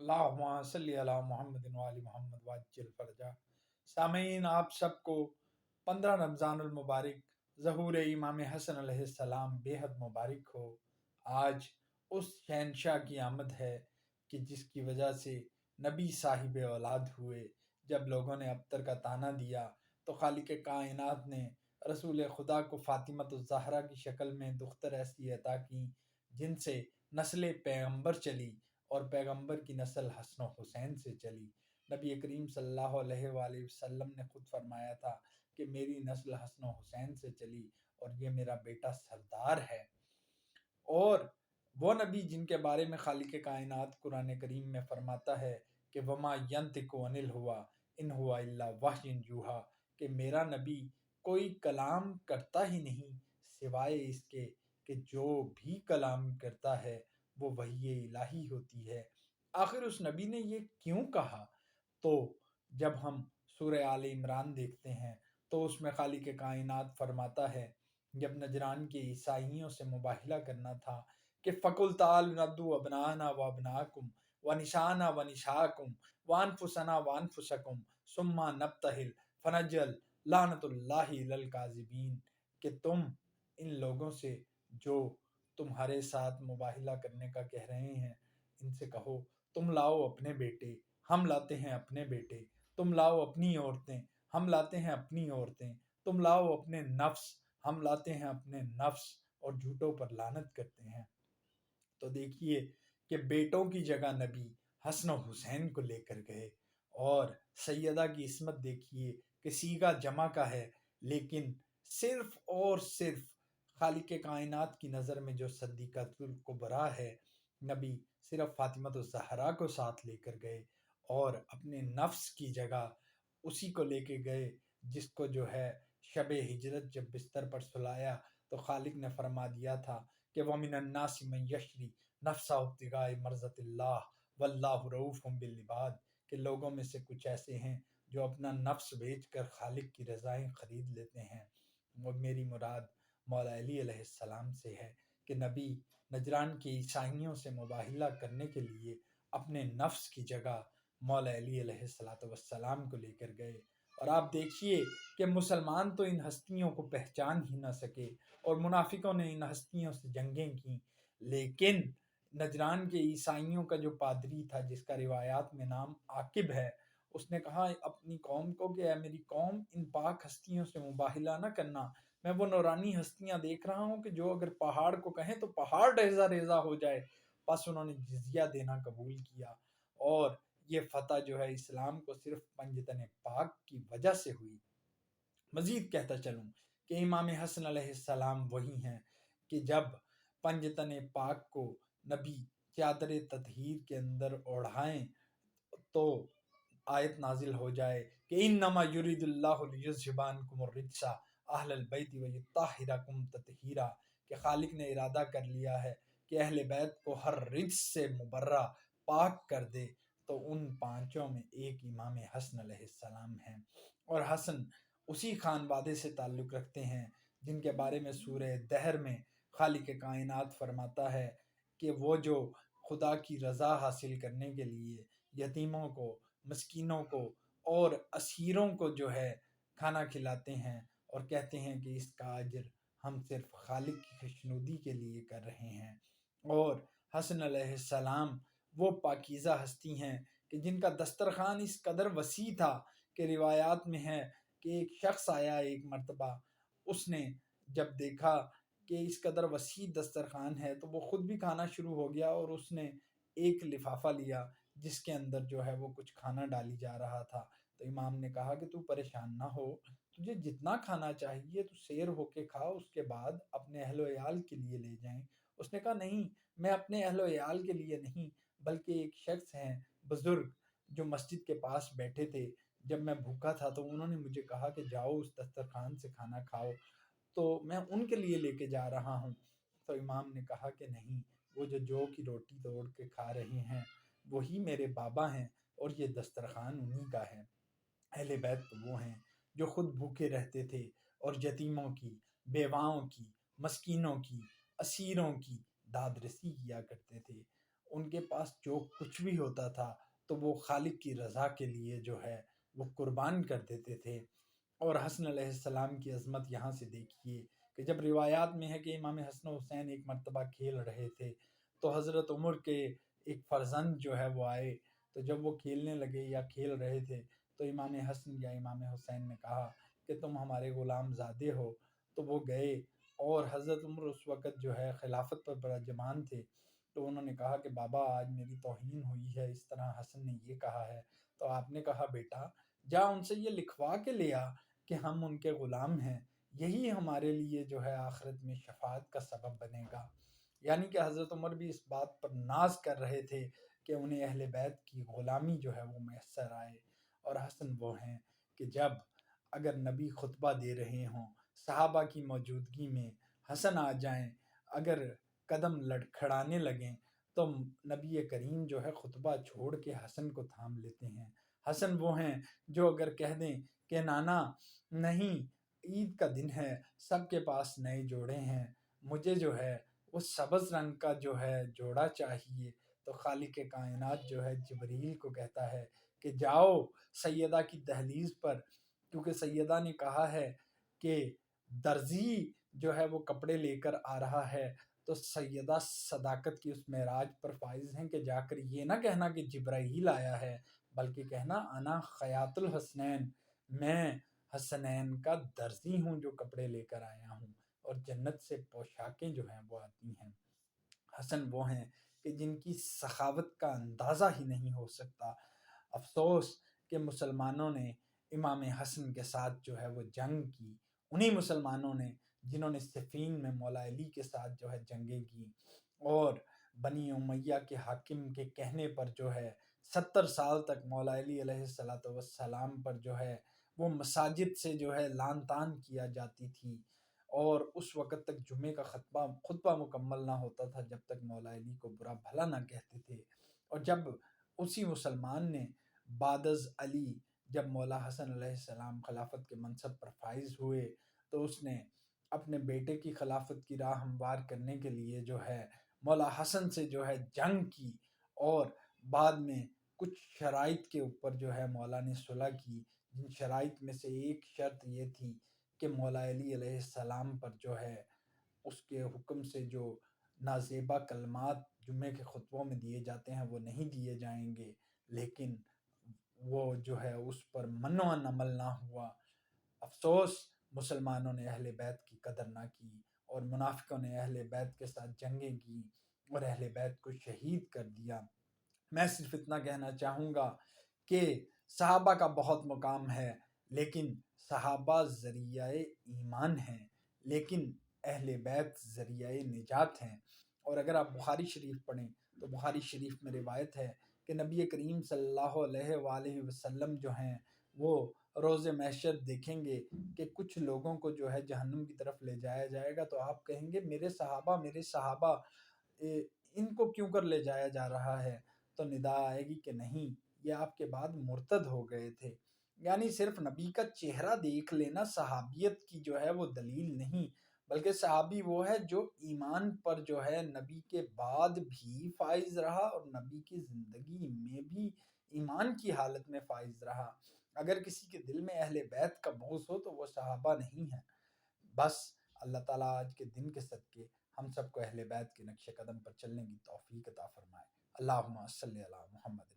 اللہم صلی علی محمد وعلی محمد وعجل فرجا۔ سامعین، آپ سب کو 15 رمضان المبارک ظہور امام حسن علیہ السلام بے حد مبارک ہو۔ آج اس شہنشاہ کی آمد ہے کہ جس کی وجہ سے نبی صاحب اولاد ہوئے۔ جب لوگوں نے ابتر کا طعنہ دیا تو خالق کائنات نے رسول خدا کو فاطمۃ الزہرا کی شکل میں دختر ایسی عطا کی جن سے نسل پیغمبر چلی، اور پیغمبر کی نسل حسن و حسین سے چلی۔ نبی کریم صلی اللہ علیہ وآلہ وسلم نے خود فرمایا تھا کہ میری نسل حسن و حسین سے چلی اور یہ میرا بیٹا سردار ہے۔ اور وہ نبی جن کے بارے میں خالق کائنات قرآن کریم میں فرماتا ہے کہ وما ینطق عن الہویٰ ان ہوا الا وحی یوحیٰ، کہ میرا نبی کوئی کلام کرتا ہی نہیں سوائے اس کے کہ جو بھی کلام کرتا ہے وہ وحی الہی ہوتی ہے۔ آخر اس نبی نے یہ کیوں کہا؟ تو جب ہم سورہ آل عمران دیکھتے ہیں تو اس میں خالق کائنات فرماتا ہے، جب نجران کے عیسائیوں سے مباہلہ کرنا تھا کہ فَقُلْ تَعَالُوا نَدْعُوا أَبْنَاءَنَا وَأَبْنَاءَكُمْ وَنِسَاءَنَا وَنِسَاءَكُمْ وَأَنفُسَنَا وَأَنفُسَكُمْ ثُمَّ نَبْتَهِلْ فَنَجْعَلْ لَعْنَةَ اللَّهِ عَلَى الْكَاذِبِينَ، کہ تم ان لوگوں سے جو تمہارے ساتھ مباہلہ کرنے کا کہہ رہے ہیں ان سے کہو تم لاؤ اپنے بیٹے، ہم لاتے ہیں اپنے بیٹے، تم لاؤ اپنی عورتیں، ہم لاتے ہیں اپنی عورتیں، تم لاؤ اپنے نفس، ہم لاتے ہیں اپنے نفس، اور جھوٹوں پر لعنت کرتے ہیں۔ تو دیکھیے کہ بیٹوں کی جگہ نبی حسن و حسین کو لے کر گئے، اور سیدہ کی عصمت دیکھیے کہ صیغہ جمع کا ہے، لیکن صرف اور صرف خالق کائنات کی نظر میں جو صدیقۃ الکبریٰ ہے، نبی صرف فاطمۃ الزہرا کو ساتھ لے کر گئے اور اپنے نفس کی جگہ اسی کو لے کے گئے جس کو جو ہے شب ہجرت جب بستر پر سلایا تو خالق نے فرما دیا تھا کہ وَمِنَ النَّاسِ مَن يَشْرِي نَفْسَهُ ابْتِغَاءَ مَرْضَاتِ اللَّهِ وَاللَّهُ رَءُوفٌ بِالْعِبَادِ، کہ لوگوں میں سے کچھ ایسے ہیں جو اپنا نفس بیچ کر خالق کی رضائیں خرید لیتے ہیں۔ وہ میری مراد مولا علی علیہ السلام سے ہے کہ نبی نجران کے عیسائیوں سے مباہلہ کرنے کے لیے اپنے نفس کی جگہ مولا علی علیہ السلام کو لے کر گئے۔ اور آپ دیکھیے کہ مسلمان تو ان ہستیوں کو پہچان ہی نہ سکے، اور منافقوں نے ان ہستیوں سے جنگیں کی، لیکن نجران کے عیسائیوں کا جو پادری تھا جس کا روایات میں نام عاقب ہے، اس نے کہا اپنی قوم کو کہ اے میری قوم، ان پاک ہستیوں سے مباہلہ نہ کرنا، میں وہ نورانی ہستیاں دیکھ رہا ہوں کہ جو اگر پہاڑ کو کہیں تو پہاڑ ریزہ ریزہ ہو جائے۔ بس انہوں نے جزیہ دینا قبول کیا، اور یہ فتح جو ہے اسلام کو صرف پنجتن پاک کی وجہ سے ہوئی۔ مزید کہتا چلوں کہ امام حسن علیہ السلام وہی ہیں کہ جب پنجتن پاک کو نبی چادر تطہیر کے اندر اوڑھائیں تو آیت نازل ہو جائے کہ انما یرید اللہ لیذھب عنکم الرجس اہل البیت ویطہرکم تطہیرا، کہ خالق نے ارادہ کر لیا ہے کہ اہل بیت کو ہر رجس سے مبرہ پاک کر دے۔ تو ان پانچوں میں ایک امام حسن علیہ السلام ہیں، اور حسن اسی خانوادے سے تعلق رکھتے ہیں جن کے بارے میں سورہ دہر میں خالق کائنات فرماتا ہے کہ وہ جو خدا کی رضا حاصل کرنے کے لیے یتیموں کو، مسکینوں کو اور اسیروں کو جو ہے کھانا کھلاتے ہیں، اور کہتے ہیں کہ اس کا اجر ہم صرف خالق کی خوشنودی کے لیے کر رہے ہیں۔ اور حسن علیہ السلام وہ پاکیزہ ہستی ہیں کہ جن کا دسترخوان اس قدر وسیع تھا کہ روایات میں ہے کہ ایک شخص آیا ایک مرتبہ، اس نے جب دیکھا کہ اس قدر وسیع دسترخوان ہے تو وہ خود بھی کھانا شروع ہو گیا، اور اس نے ایک لفافہ لیا جس کے اندر جو ہے وہ کچھ کھانا ڈالی جا رہا تھا۔ تو امام نے کہا کہ تو پریشان نہ ہو، تجھے جتنا کھانا چاہیے تو سیر ہو کے کھا، اس کے بعد اپنے اہل و عیال کے لیے لے جائیں۔ اس نے کہا نہیں، میں اپنے اہل و عیال کے لیے نہیں، بلکہ ایک شخص ہیں بزرگ جو مسجد کے پاس بیٹھے تھے، جب میں بھوکا تھا تو انہوں نے مجھے کہا کہ جاؤ اس دسترخوان سے کھانا کھاؤ، تو میں ان کے لیے لے کے جا رہا ہوں۔ تو امام نے کہا کہ نہیں، وہ جو کی روٹی توڑ کے کھا رہے ہیں وہی میرے بابا ہیں، اور یہ دسترخوان انہی کا ہے۔ اہل بیت تو وہ ہیں جو خود بھوکے رہتے تھے اور یتیموں کی، بیواؤں کی، مسکینوں کی، اسیروں کی داد رسی کیا کرتے تھے۔ ان کے پاس جو کچھ بھی ہوتا تھا تو وہ خالق کی رضا کے لیے جو ہے وہ قربان کر دیتے تھے۔ اور حسن علیہ السلام کی عظمت یہاں سے دیکھیے کہ جب روایات میں ہے کہ امام حسن و حسین ایک مرتبہ کھیل رہے تھے تو حضرت عمر کے ایک فرزند جو ہے وہ آئے، تو جب وہ کھیلنے لگے یا کھیل رہے تھے تو امام حسن یا امام حسین نے کہا کہ تم ہمارے غلام زادے ہو، تو وہ گئے اور حضرت عمر اس وقت جو ہے خلافت پر براجمان تھے، تو انہوں نے کہا کہ بابا آج میری توہین ہوئی ہے، اس طرح حسن نے یہ کہا ہے۔ تو آپ نے کہا بیٹا جا ان سے یہ لکھوا کے لیا کہ ہم ان کے غلام ہیں، یہی ہمارے لیے جو ہے آخرت میں شفاعت کا سبب بنے گا۔ یعنی کہ حضرت عمر بھی اس بات پر ناز کر رہے تھے کہ انہیں اہل بیت کی غلامی جو ہے وہ میسر آئے۔ اور حسن وہ ہیں کہ جب اگر نبی خطبہ دے رہے ہوں، صحابہ کی موجودگی میں حسن آ جائیں، اگر قدم لڑکھڑانے لگیں تو نبی کریم جو ہے خطبہ چھوڑ کے حسن کو تھام لیتے ہیں۔ حسن وہ ہیں جو اگر کہہ دیں کہ نانا نہیں، عید کا دن ہے، سب کے پاس نئے جوڑے ہیں، مجھے جو ہے اس سبز رنگ کا جو ہے جوڑا چاہیے، تو خالق کائنات جو ہے جبریل کو کہتا ہے کہ جاؤ سیدہ کی دہلیز پر، کیونکہ سیدہ نے کہا ہے کہ درزی جو ہے وہ کپڑے لے کر آ رہا ہے، تو سیدہ صداقت کی اس معراج پر فائز ہیں کہ جا کر یہ نہ کہنا کہ جبرائیل آیا ہے، بلکہ کہنا انا خیاط الحسنین، میں حسنین کا درزی ہوں جو کپڑے لے کر آیا ہوں، اور جنت سے پوشاکیں جو ہیں وہ آتی ہیں۔ حسن وہ ہیں کہ جن کی سخاوت کا اندازہ ہی نہیں ہو سکتا۔ افسوس کہ مسلمانوں نے امام حسن کے ساتھ جو ہے وہ جنگ کی، انہی مسلمانوں نے جنہوں نے صفین میں مولا علی کے ساتھ جو ہے جنگیں کی، اور بنی امیہ کے حاکم کے کہنے پر جو ہے 70 سال تک مولا علی علیہ السلام پر جو ہے وہ مساجد سے جو ہے لان تان کیا جاتی تھی، اور اس وقت تک جمعے کا خطبہ مکمل نہ ہوتا تھا جب تک مولا علی کو برا بھلا نہ کہتے تھے۔ اور جب اسی مسلمان نے بعد از علی، جب مولا حسن علیہ السلام خلافت کے منصب پر فائز ہوئے، تو اس نے اپنے بیٹے کی خلافت کی راہ ہموار کرنے کے لیے جو ہے مولا حسن سے جو ہے جنگ کی، اور بعد میں کچھ شرائط کے اوپر جو ہے مولا نے صلح کی، جن شرائط میں سے ایک شرط یہ تھی کہ مولا علی علیہ السلام پر جو ہے اس کے حکم سے جو نازیبا کلمات جمعے کے خطبوں میں دیے جاتے ہیں وہ نہیں دیے جائیں گے، لیکن وہ جو ہے اس پر منع عمل نہ ہوا۔ افسوس مسلمانوں نے اہل بیت کی قدر نہ کی، اور منافقوں نے اہل بیت کے ساتھ جنگیں کی اور اہل بیت کو شہید کر دیا۔ میں صرف اتنا کہنا چاہوں گا کہ صحابہ کا بہت مقام ہے، لیکن صحابہ ذریعہ ایمان ہیں، لیکن اہل بیت ذریعہ نجات ہیں۔ اور اگر آپ بخاری شریف پڑھیں تو بخاری شریف میں روایت ہے کہ نبی کریم صلی اللہ علیہ وآلہ وسلم جو ہیں وہ روز محشر دیکھیں گے کہ کچھ لوگوں کو جو ہے جہنم کی طرف لے جایا جائے گا، تو آپ کہیں گے میرے صحابہ، میرے صحابہ، ان کو کیوں کر لے جایا جا رہا ہے؟ تو ندا آئے گی کہ نہیں، یہ آپ کے بعد مرتد ہو گئے تھے۔ یعنی صرف نبی کا چہرہ دیکھ لینا صحابیت کی جو ہے وہ دلیل نہیں، بلکہ صحابی وہ ہے جو ایمان پر جو ہے نبی کے بعد بھی فائز رہا اور نبی کی زندگی میں بھی ایمان کی حالت میں فائز رہا۔ اگر کسی کے دل میں اہل بیت کا بغض ہو تو وہ صحابہ نہیں ہے۔ بس اللہ تعالیٰ آج کے دن کے صدقے ہم سب کو اہل بیت کے نقش قدم پر چلنے کی توفیق عطا فرمائے۔ اللہم صلی علی محمد۔